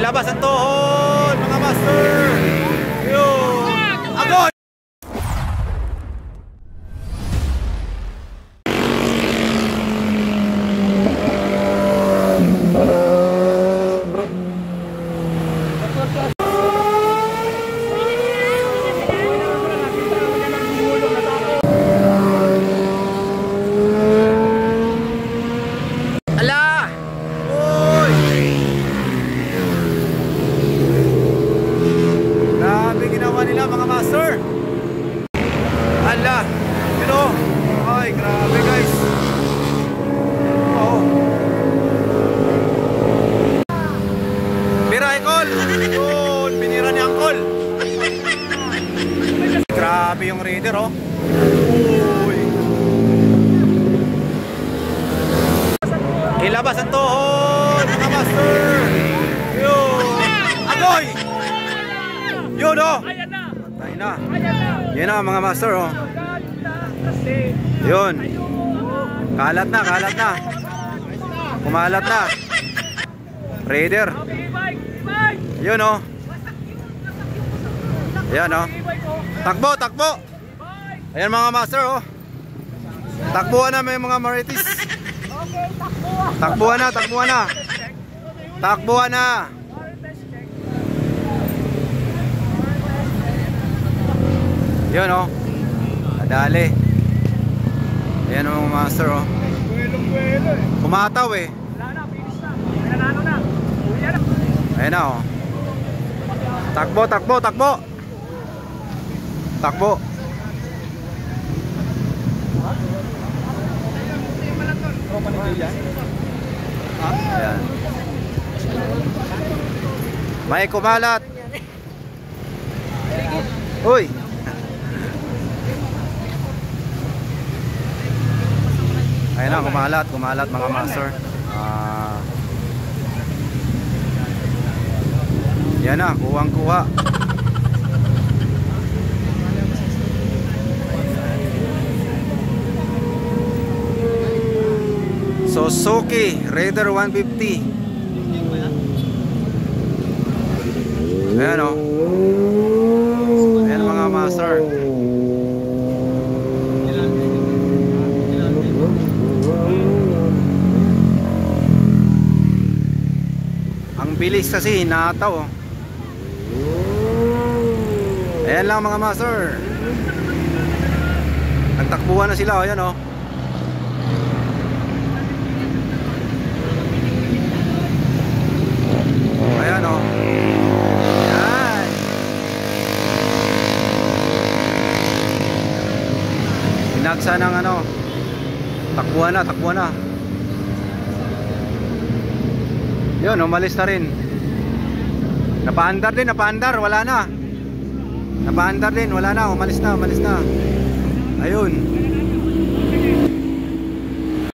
Ilabas ang tuhod, mga master. Yun. Agoy! Grabe yung Raider, oh. Uy. Ilabas ang tuhod, mga master. Yun. Agoy! Yun, oh. Patay na. Yan na, mga master, oh. Yun. Kalat na, kalat na. Kumalat na. Raider. Yun, oh. Yan, oh. Takbo, takbo. Ayan mga master, oh. Takbuhan na may mga Marites. Takbuhan na, takbuhan na. Takbuhan na. Yun, oh. Nadali. Ayan mga master, oh. Kumataw, eh. Ayan na, oh. Takbo, takbo, takbo. Takbo. Ayan. May kumalat. Uy. Ayan na, kumalat, kumalat mga master. Yan na, kuwang-kuha. Suzuki Raider 150. Ayan, o. Ayan mga master. Ang bilis kasi hinataw, oh. Ayan lang mga master. Nagtakbuhan na sila, oh. Ayan, oh. Ayan, oh. Ayan. Pinagsa ng ano. Takbuhan na, takbuhan na. Yun, umalis na rin. Napaandar din, napaandar. Wala na. Napaandar din, wala na. Umalis na, umalis na. Ayun.